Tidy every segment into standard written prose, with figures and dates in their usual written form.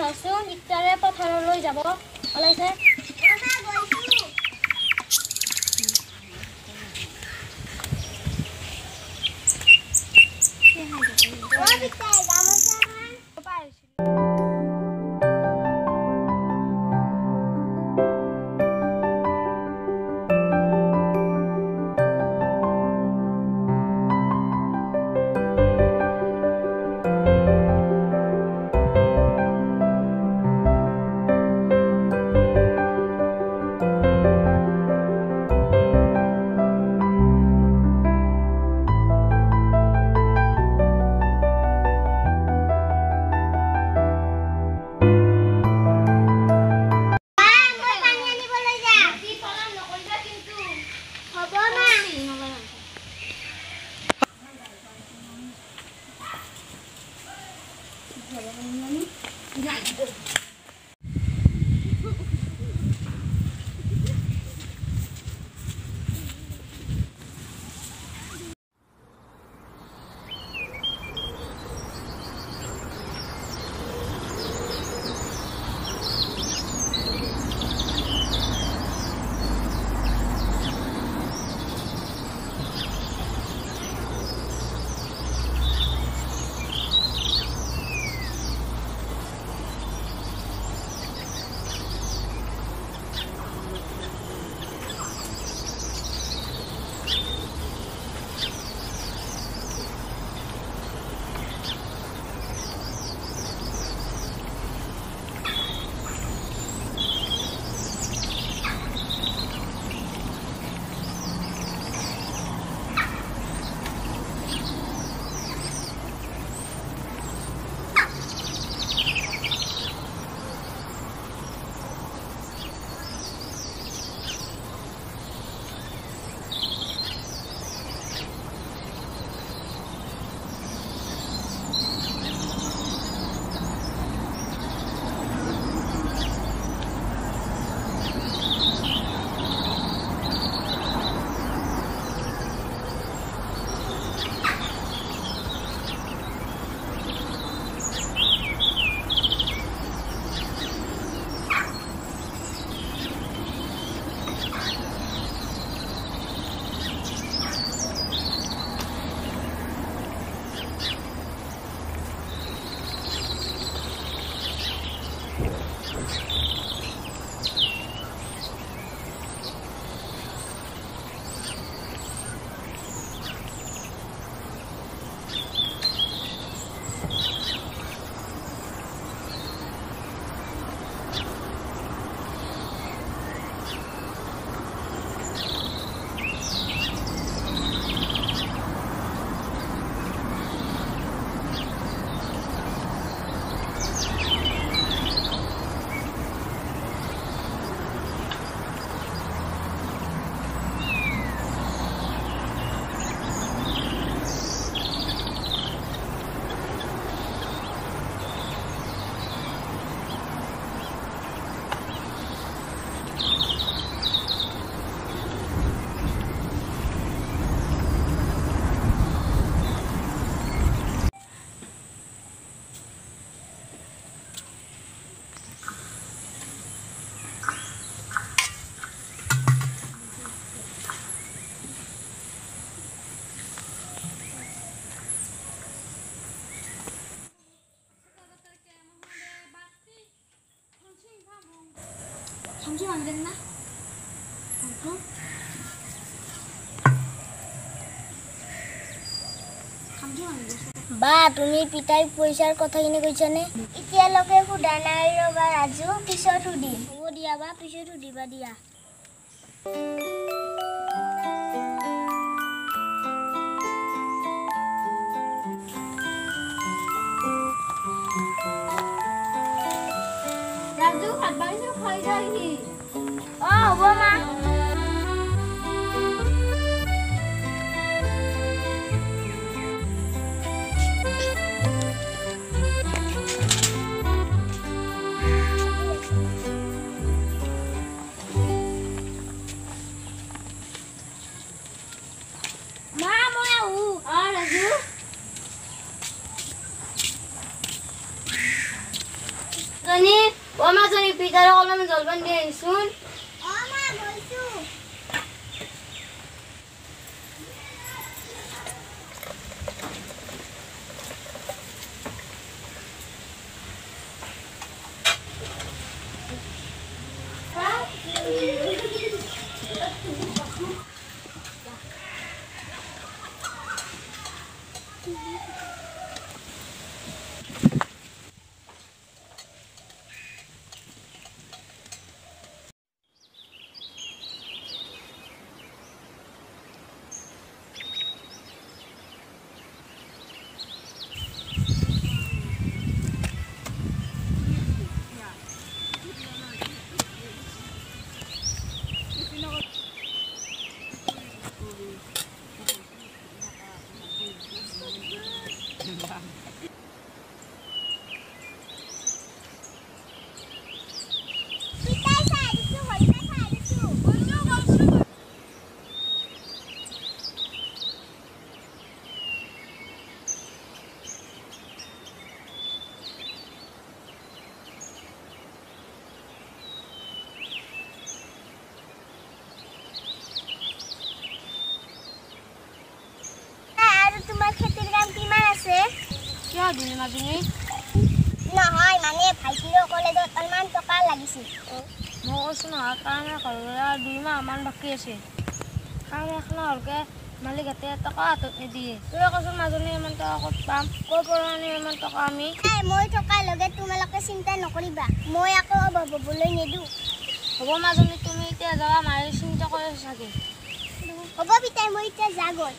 চাওচোন ইটাৰে পথাৰলৈ যাব ওলাইছে বা তুমি পিতাই পইচাৰ কথাখিনি কৈছানে এতিয়ালৈকে সুধা নাই ৰবা ৰাজু পিছত সুধিম হ'ব দিয়া বা পিছত সুধিবা দিয়া ৰাজু ভাত বাঢ়িছে খাই যায়হি হ'ব মা পিতাৰ কলমে জলপান দি আহিছোন মা গৈছো তোমাৰ খেতিৰ কাম কিমান আছে কিয় দিনে মাজনী নহয় মানে ভাইটিৰ কলেজত অলপমান টকা লাগিছিল মই কৈছো নহয় কাম ঘৰলৈ 2 মাহমান বাকী আছে কাম এখন হলকে মালিক হাতে টকা হাতত নিদিয়ে তই কৈছো মাজনী ইমান টকা ক'ত পাম ক'ৰ পৰা আনি ইমান টকা আমি মই টকাৰ লগে তোমালোকে চিন্তা নকৰিবা মই আকৌ ববলৈ নিদো হ'ব মাজনী তুমি এতিয়া যাবা মায়ে চিন্তা কৰি চাগে হ'ব পিতাই মই এতিয়া যাগৈ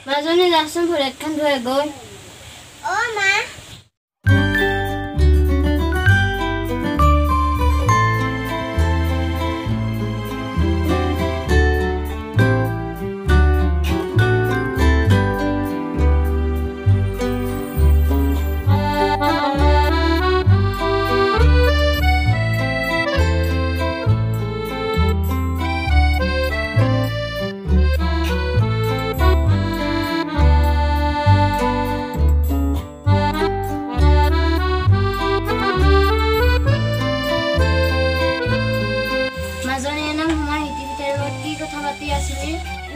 মাজনী যাচোন ভৰিখন ধুই গৈ মা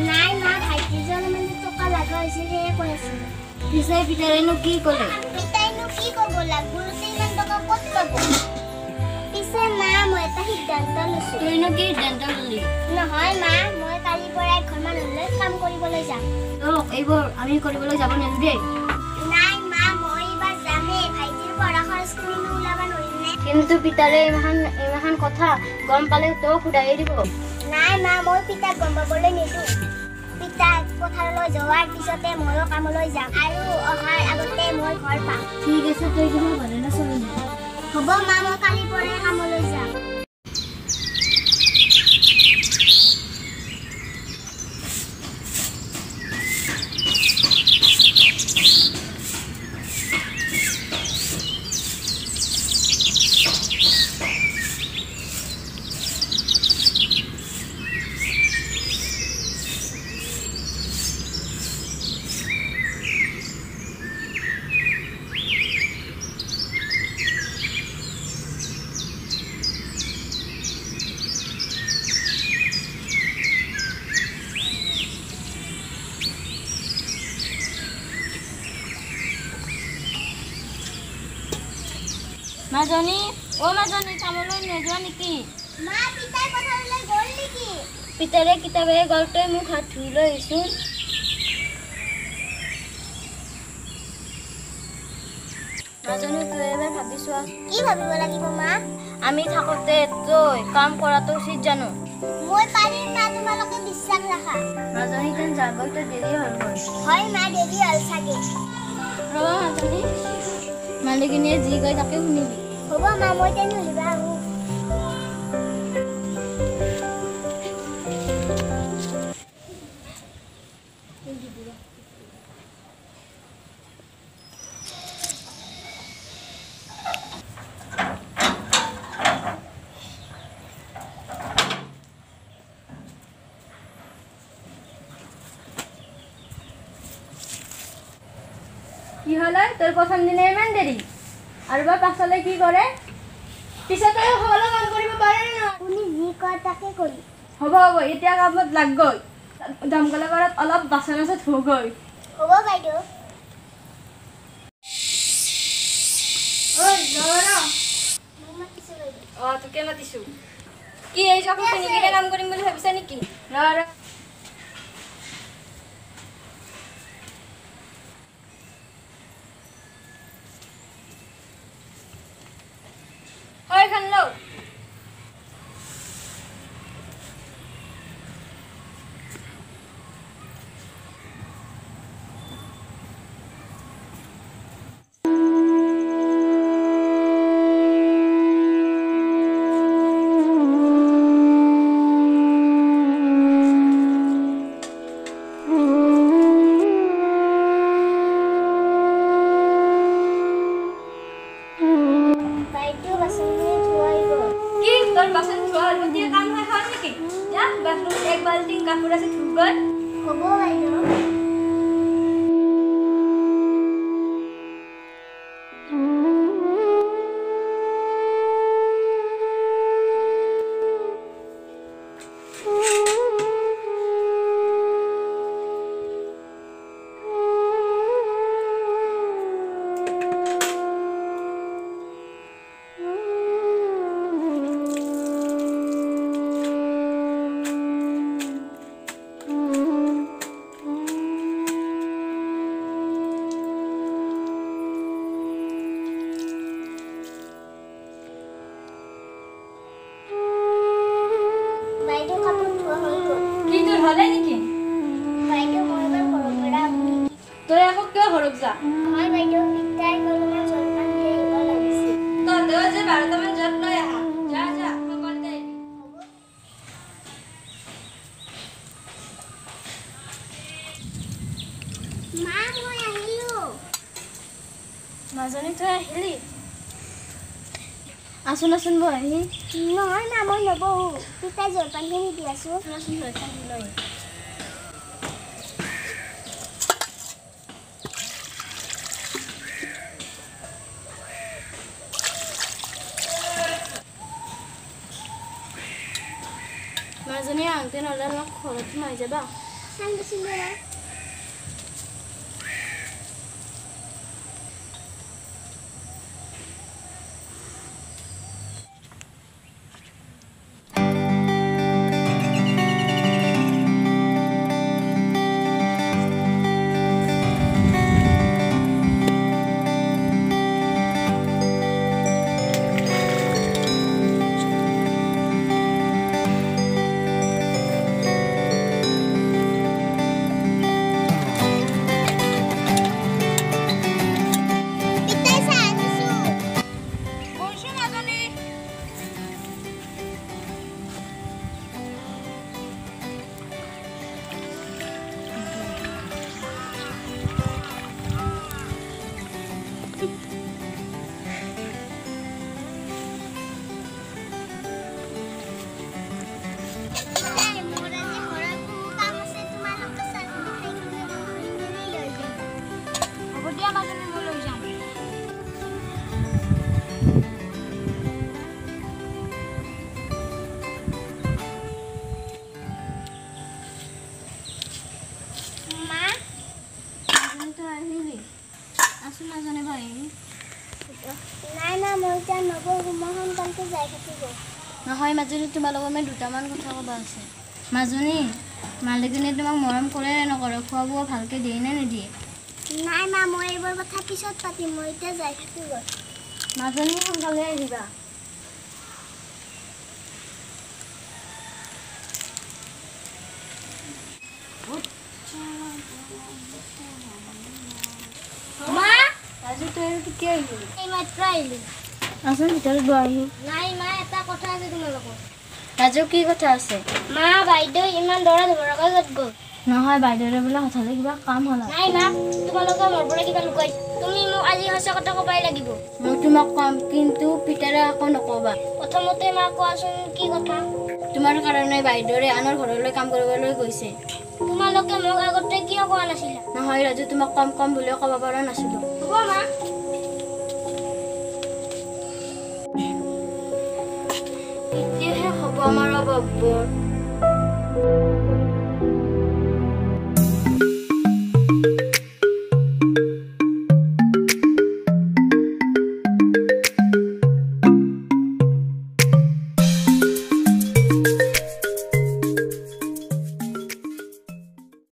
নাই মা ভাইটিজন মানে টকা লাগা হৈছে হে কৈছিল পিছে পিতাইনো কি ক'লে পিতাইনো কি ক'ব লাগবুলতে ইমান টকা ক'ত পাব পিছে মা মই এটা সিদ্ধান্ত লৈছো তইনো কি সিদ্ধান্ত ল'লি নহয় মা মই কালিৰ পৰা ঘৰমানলৈ কাম কৰিবলৈ যাম এইবোৰ আমি কৰিবলৈ যাব নিদিয়ে নাই মা মই এইবাৰ যামেই ভাইটিৰ পঢ়া খৰচখিনি ওলাব নোৱাৰিমনে কিন্তু পিতাৰে ইমান কথা গম পালে তো খুদাই দিব নাই মা মই পিতাক গম পাবলৈ নিদো পিতা পথাৰলৈ যোৱাৰ পিছতে ময়ো কামলৈ যাম আৰু অহাৰ আগতে মই ঘৰ পাম ঠিক আছে তই কিবা ভালে নচলি হ'ব মা মই কালিৰ পৰাই কামলৈ যাম মাজনী মাজনী কামলৈ নোযোৱা নেকি মা পিতাই পথাৰলৈ গ'ল নেকি পিতাৰে কিতাপে গলতে মোক হাত ধুই লৈ আহিছোঁ মাজনী তই এবাৰ ভাবি চোৱা কি ভাবিব লাগিব মা আমি থাকোঁতে তই কাম কৰাটো উচিত জানো মই পাৰিম মা তোমালোকে বিশ্বাস ৰাখা মাজনী যেন যাবতো দেৰি হ'ল হয় মা দেৰি হ'ল চাগে ৰবা মাজনী মালিকিনীয়ে যি কয় তাকে শুনিবি হ'ব মা মই তেনেহ'লে আহোঁ কি হ'লে তোৰ প্ৰথম দিনা ইমান দেৰি আৰু বা পাছলৈ কি কৰে পিছতে সকলো কাম কৰিব পাৰে নে নহয় আপুনি যি কয় তাকে কৰিম হ'ব এতিয়া কামত লাগগৈ দমকলৰ ঘৰত অলপ বাচন আছে ধুগৈ হ'ব বাইদেউ ঐ নৰা মোক মাতিছে বাইদেউ তোকে মাতিছোঁ কি এই কাপোৰ পিন্ধি কিনে কাম কৰিম বুলি ভাবিছা নেকি নৰা হয় খান লও বাইদেউ বাচনখিনি ধুৱাই গ'ল কি তোৰ বাচন ধোৱা এতিয়া কাম নাই হয় নেকি যা বাথৰুমত এক বাল্টি কাপোৰ আছে ধুগৈ হ'ব বাইদেউ বাইদেউ কাপোৰ ধোৱা হৈ গ'ল কি তোৰ হ'লে নেকি বাইদেউ মই এবাৰ ঘৰৰ পৰা আপুনি তই আকৌ কিয় ঘৰত যা হয় বাইদেউ পিতাই অলপমান জলপান দি আহিব লাগিছিল তহঁতেও যে 12টামান যত লৈ আহা যা যা সকল দে মা মই আহিলোঁ মাজনী তই আহিলি আছোন আছোন বহি নহয় মা মই নবহোঁ পিতাই জলপানখিনি দি আছোঁ আছোন লৈ মাজনী আহোঁতে নহ'লে অলপ ঘৰত সোমাই যাবা চাই দিছিলোঁ মা পিতাই চাহ আনিছোঁ বলছো মাজনী পিতাই মোৰ আজি ঘৰত বহু কাম আছে তোমালোকে চাহ খাই কিনে লৈ যাম হ'ব দিয়া মাজনী মই লৈ যাম মা মাজনী তই আহিলি আছো মাজনী ভাই নাই না মই এতিয়া নবহোঁ মই সোনকালতে যাই থাকিব নহয় মাজনী তোমাৰ লগত মই দুটামান কথা ক'ব আছে মাজনী মালিকজনীয়ে তোমাক মৰম কৰে নে নকৰে খোৱা বোৱা ভালকৈ দিয়ে নে নিদিয়ে নাই মা মই এইবোৰ কথা পিছত পাতিম মই এতিয়া যাই থাকিব মাজনী সোনকালে আহিবা মা আজি তই আৰু কেতিয়া আহিলি এই মাত্ৰ আহিলোঁ আচোন ভিতৰত বহি নাই মা এটা কথা আছে তোমাৰ লগত ৰাজু কি কথা আছে মা বাইদেউ ইমান দৌৰা ধবৰাকৈ য'ত গ'ল নহয় বাইদেউৰে বোলে হঠাতে কিবা কাম হ'ল নাই মা তোমালোকে মোৰ পৰা কিবা লুকুৱাইছা তুমি মোক আজি সঁচা কথা ক'বাই লাগিব মই তোমাক কম কিন্তু পিতাৰে আকৌ নক'বা প্ৰথমতে মা কোৱাচোন কি কথা তোমাৰ কাৰণে বাইদেউৰে আনৰ ঘৰলৈ কাম কৰিবলৈ গৈছে তোমালোকে মোক আগতে কিয় কোৱা নাছিলা নহয় ৰাজু তোমাক কম বুলিও ক'ব পৰা নাছিলোঁ হ'ব মা এতিয়াহে হ'ব আমাৰ অভাৱবোৰ